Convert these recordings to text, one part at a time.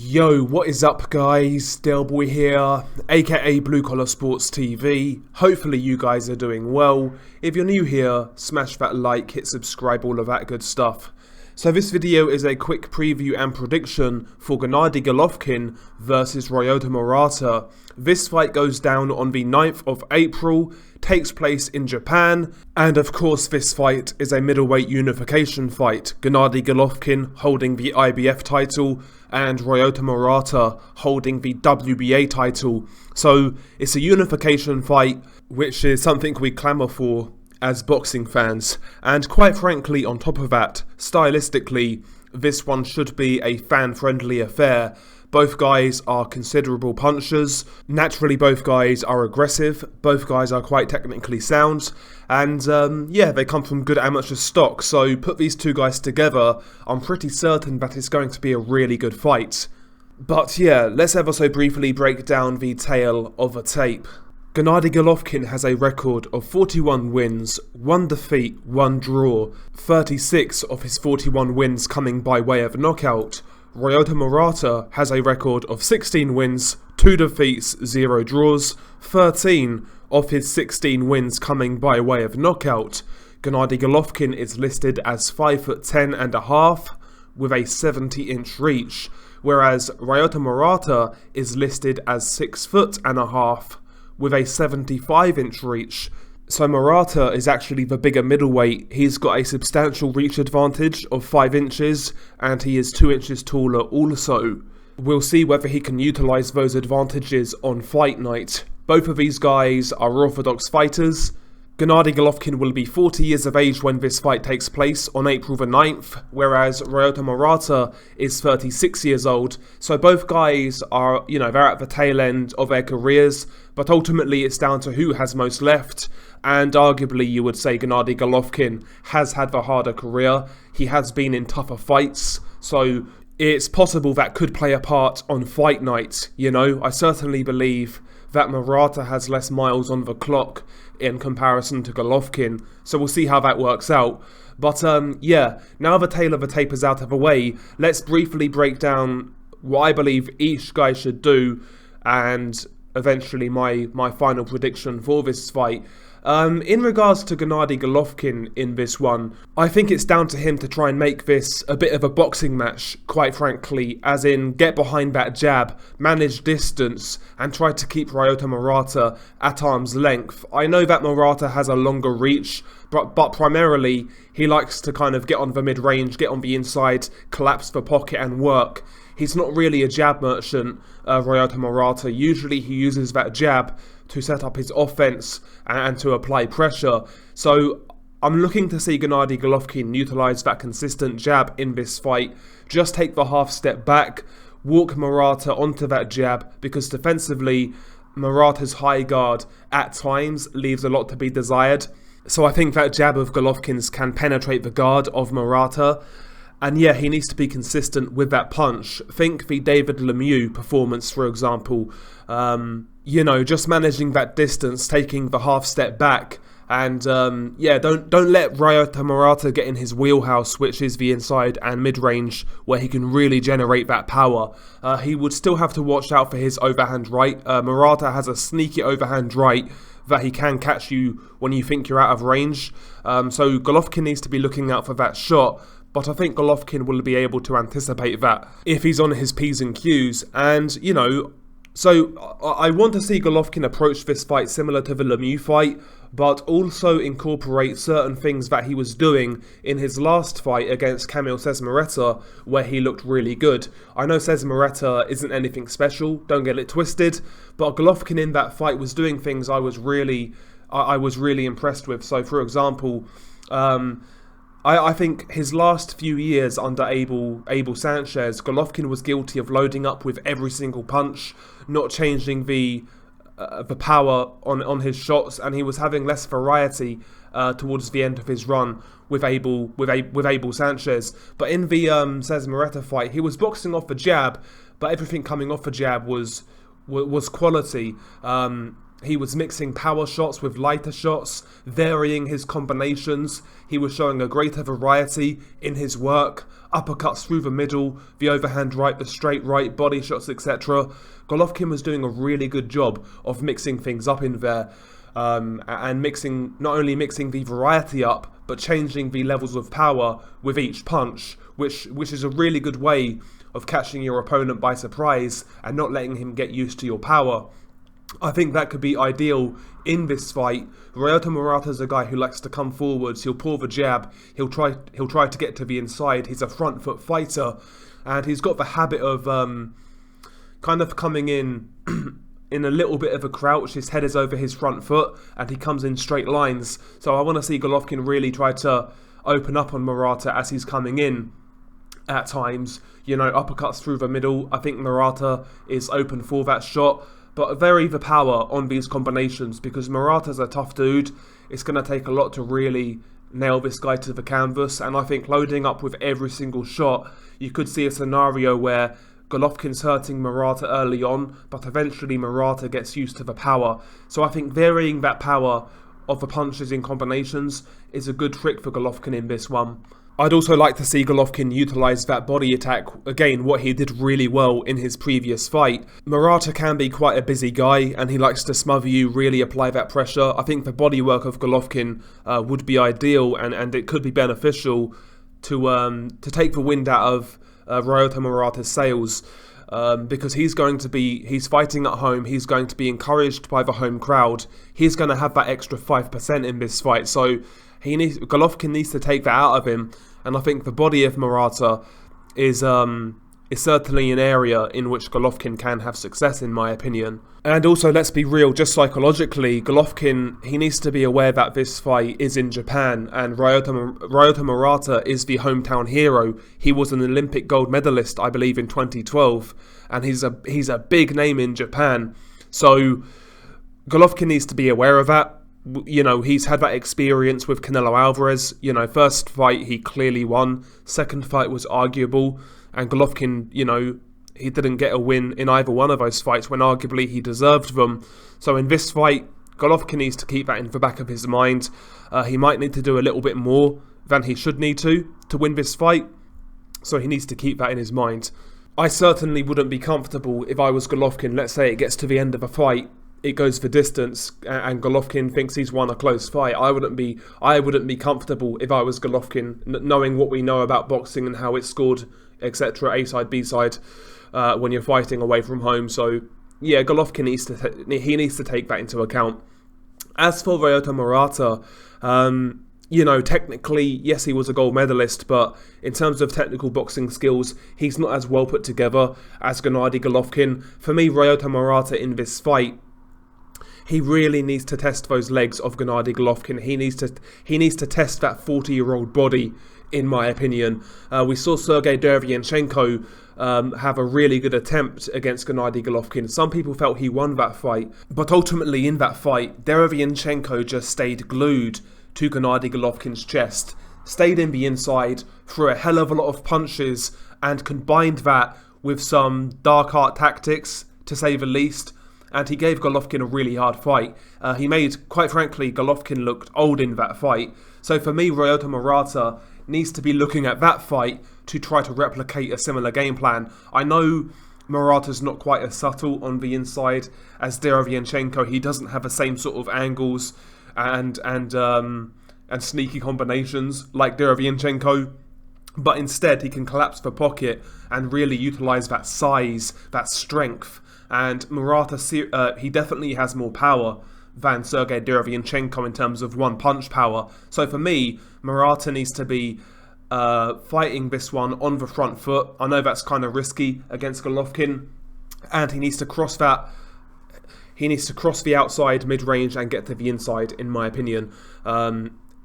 Yo, what is up guys? Delboy here, aka Blue Collar Sports TV. Hopefully you guys are doing well. If you're new here, smash that like, hit subscribe, all of that good stuff. So this video is a quick preview and prediction for Gennady Golovkin versus Ryota Murata. This fight goes down on the 9th of April, takes place in Japan, and of course this fight is a middleweight unification fight. Gennady Golovkin holding the IBF title and Ryota Murata holding the WBA title. So it's a unification fight, which is something we clamour for as boxing fans, and quite frankly, on top of that, stylistically, this one should be a fan-friendly affair. Both guys are considerable punchers, naturally both guys are aggressive, both guys are quite technically sound, and yeah, they come from good amateur stock, so put these two guys together, I'm pretty certain that it's going to be a really good fight. But yeah, let's ever so briefly break down the tale of a tape. Gennady Golovkin has a record of 41 wins, 1 defeat, 1 draw, 36 of his 41 wins coming by way of knockout. Ryota Murata has a record of 16 wins, 2 defeats, 0 draws, 13 of his 16 wins coming by way of knockout. Gennady Golovkin is listed as 5'10" and a half with a 70-inch reach, whereas Ryota Murata is listed as 6 foot and a half with a 75-inch reach. So Murata is actually the bigger middleweight. He's got a substantial reach advantage of 5 inches, and he is 2 inches taller also. We'll see whether he can utilise those advantages on fight night. Both of these guys are orthodox fighters. Gennady Golovkin will be 40 years of age when this fight takes place on April the 9th, whereas Ryota Murata is 36 years old. So both guys are, they're at the tail end of their careers, but ultimately it's down to who has most left. And arguably you would say Gennady Golovkin has had the harder career. He has been in tougher fights, so it's possible that could play a part on fight night. I certainly believe that Murata has less miles on the clock in comparison to Golovkin, so we'll see how that works out. But yeah, now the tale of the tape is out of the way, let's briefly break down what I believe each guy should do, and eventually my final prediction for this fight. In regards to Gennady Golovkin in this one, I think it's down to him to try and make this a bit of a boxing match, quite frankly, as in get behind that jab, manage distance, and try to keep Ryota Murata at arm's length. I know that Murata has a longer reach, but primarily he likes to kind of get on the mid-range, get on the inside, collapse the pocket and work. He's not really a jab merchant, Ryota Murata. Usually he uses that jab to set up his offense and to apply pressure. So I'm looking to see Gennady Golovkin utilize that consistent jab in this fight. Just take the half step back, walk Murata onto that jab, because defensively Murata's high guard at times leaves a lot to be desired. So I think that jab of Golovkin's can penetrate the guard of Murata. And yeah, he needs to be consistent with that punch. Think the David Lemieux performance, for example. Just managing that distance, taking the half step back. And yeah, don't let Ryota Murata get in his wheelhouse, which is the inside and mid-range, where he can really generate that power. He would still have to watch out for his overhand right. Murata has a sneaky overhand right that he can catch you when you think you're out of range. So Golovkin needs to be looking out for that shot. But I think Golovkin will be able to anticipate that if he's on his P's and Q's. And, so I want to see Golovkin approach this fight similar to the Lemieux fight, but also incorporate certain things that he was doing in his last fight against Kamil Cezmareta, where he looked really good. I know Cezmareta isn't anything special, don't get it twisted, but Golovkin in that fight was doing things I was really impressed with. So, for example, I think his last few years under Abel Sanchez, Golovkin was guilty of loading up with every single punch, not changing the power on his shots, and he was having less variety towards the end of his run with Abel Sanchez. But in the Cezmareta fight, he was boxing off the jab, but everything coming off the jab was quality. He was mixing power shots with lighter shots, varying his combinations. He was showing a greater variety in his work. Uppercuts through the middle, the overhand right, the straight right, body shots, etc. Golovkin was doing a really good job of mixing things up in there. And not only mixing the variety up, but changing the levels of power with each punch, which is a really good way of catching your opponent by surprise and not letting him get used to your power. I think that could be ideal in this fight. Ryota Murata is a guy who likes to come forwards. He'll pull the jab. He'll try to get to the inside. He's a front foot fighter, and he's got the habit of kind of coming in in a little bit of a crouch. His head is over his front foot, and he comes in straight lines. So I want to see Golovkin really try to open up on Murata as he's coming in. At times, uppercuts through the middle. I think Murata is open for that shot. But vary the power on these combinations, because Murata's a tough dude. It's going to take a lot to really nail this guy to the canvas, and I think loading up with every single shot, you could see a scenario where Golovkin's hurting Murata early on, but eventually Murata gets used to the power. So I think varying that power of the punches in combinations is a good trick for Golovkin in this one. I'd also like to see Golovkin utilise that body attack, again, what he did really well in his previous fight. Murata can be quite a busy guy, and he likes to smother you, really apply that pressure. I think the bodywork of Golovkin would be ideal, and it could be beneficial to take the wind out of Ryota Murata's sails. Because he's fighting at home, he's going to be encouraged by the home crowd. He's going to have that extra 5% in this fight, so Golovkin needs to take that out of him. And I think the body of Murata is certainly an area in which Golovkin can have success, in my opinion. And also, let's be real, just psychologically, Golovkin, he needs to be aware that this fight is in Japan, and Ryota Murata is the hometown hero. He was an Olympic gold medalist, I believe, in 2012, and he's a big name in Japan. So Golovkin needs to be aware of that. He's had that experience with Canelo Alvarez. First fight he clearly won. Second fight was arguable. And Golovkin, he didn't get a win in either one of those fights when arguably he deserved them. So in this fight, Golovkin needs to keep that in the back of his mind. He might need to do a little bit more than he should need to win this fight. So he needs to keep that in his mind. I certainly wouldn't be comfortable if I was Golovkin. Let's say it gets to the end of a fight, it goes the distance, and Golovkin thinks he's won a close fight. I wouldn't be comfortable if I was Golovkin, knowing what we know about boxing and how it's scored, etc. A side, B side, when you're fighting away from home. So yeah, Golovkin needs to take that into account. As for Ryota Murata, technically, yes, he was a gold medalist, but in terms of technical boxing skills, he's not as well put together as Gennady Golovkin. For me, Ryota Murata in this fight, he really needs to test those legs of Gennady Golovkin. He needs to test that 40-year-old body, in my opinion. We saw Sergey Derevyanchenko have a really good attempt against Gennady Golovkin. Some people felt he won that fight, but ultimately in that fight, Derevyanchenko just stayed glued to Gennady Golovkin's chest, stayed in the inside, threw a hell of a lot of punches, and combined that with some dark art tactics, to say the least. And he gave Golovkin a really hard fight. He made, quite frankly, Golovkin looked old in that fight. So for me, Ryota Murata needs to be looking at that fight to try to replicate a similar game plan. I know Murata's not quite as subtle on the inside as Derevyanchenko. He doesn't have the same sort of angles and sneaky combinations like Derevyanchenko. But instead, he can collapse the pocket and really utilise that size, that strength. And Murata, he definitely has more power than Sergey Derevyanchenko in terms of one-punch power. So for me, Murata needs to be fighting this one on the front foot. I know that's kind of risky against Golovkin, and he needs to cross that. He needs to cross the outside mid-range and get to the inside, in my opinion.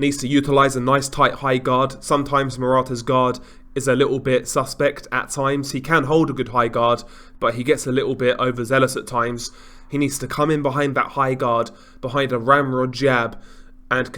Needs to utilise a nice tight high guard. Sometimes Murata's guard is a little bit suspect at times. He can hold a good high guard, but he gets a little bit overzealous at times. He needs to come in behind that high guard, behind a ramrod jab, and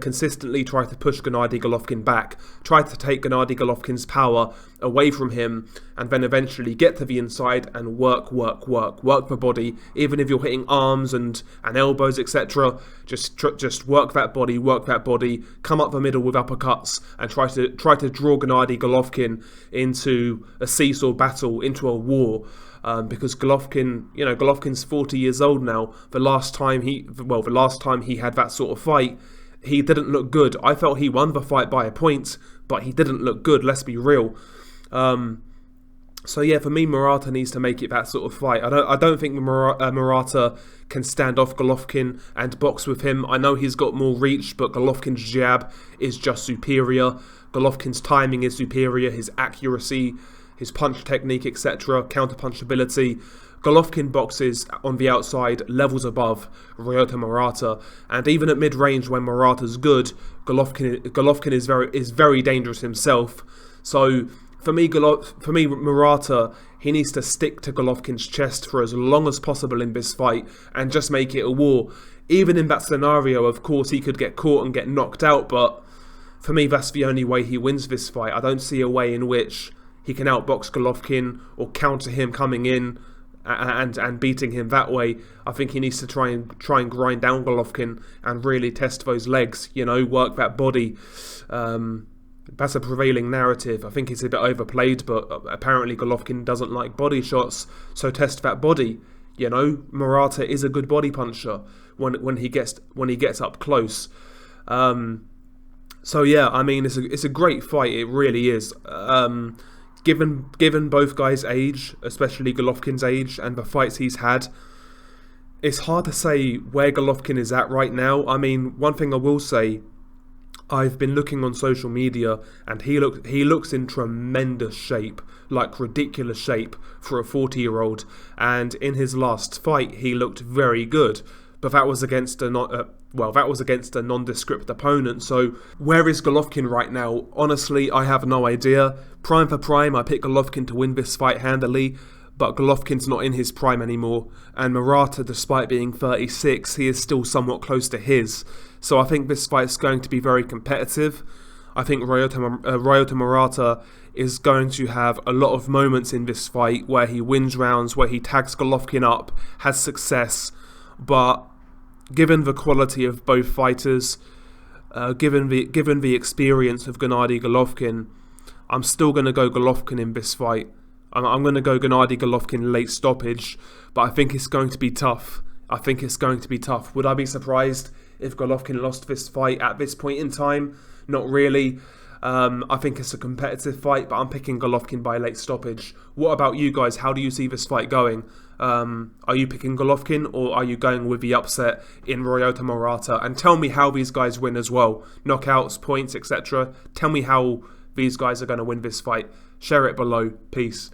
consistently try to push Gennady Golovkin back, try to take Gennady Golovkin's power away from him, and then eventually get to the inside and work the body. Even if you're hitting arms and elbows, etc., just work that body, come up the middle with uppercuts, and try to draw Gennady Golovkin into a seesaw battle, into a war. Because Golovkin's 40 years old now. The last time he had that sort of fight, he didn't look good. I felt he won the fight by a point, but he didn't look good. Let's be real. So yeah, for me, Murata needs to make it that sort of fight. I don't think Murata can stand off Golovkin and box with him. I know he's got more reach, but Golovkin's jab is just superior. Golovkin's timing is superior. His accuracy, his punch technique, etc., counter-punch ability. Golovkin boxes on the outside levels above Ryota Murata, and even at mid-range when Murata's good, Golovkin is very dangerous himself. So for me, Murata, he needs to stick to Golovkin's chest for as long as possible in this fight and just make it a war. Even in that scenario, of course, he could get caught and get knocked out, but for me, that's the only way he wins this fight. I don't see a way in which he can outbox Golovkin or counter him coming in and beating him that way. I think he needs to try and grind down Golovkin and really test those legs, work that body. That's a prevailing narrative. I think it's a bit overplayed, but apparently Golovkin doesn't like body shots, so test that body. Murata is a good body puncher when he gets up close. So yeah, I mean, it's a great fight. It really is. Given both guys' age, especially Golovkin's age, and the fights he's had, it's hard to say where Golovkin is at right now. I mean, one thing I will say, I've been looking on social media, and he looks in tremendous shape, like ridiculous shape for a 40-year-old. And in his last fight, he looked very good, but that was against a nondescript opponent. So where is Golovkin right now? Honestly, I have no idea. Prime for prime, I pick Golovkin to win this fight handily, but Golovkin's not in his prime anymore, and Murata, despite being 36, he is still somewhat close to his. So I think this fight's going to be very competitive. I think Ryota Murata is going to have a lot of moments in this fight where he wins rounds, where he tags Golovkin up, has success, but given the quality of both fighters, given the experience of Gennady Golovkin, I'm still going to go Golovkin in this fight. I'm going to go Gennady Golovkin late stoppage, but I think it's going to be tough. Would I be surprised if Golovkin lost this fight at this point in time? Not really. I think it's a competitive fight, but I'm picking Golovkin by late stoppage. What about you guys? How do you see this fight going? Are you picking Golovkin, or are you going with the upset in Ryota Murata? And tell me how these guys win as well. Knockouts, points, etc. Tell me how these guys are going to win this fight. Share it below. Peace.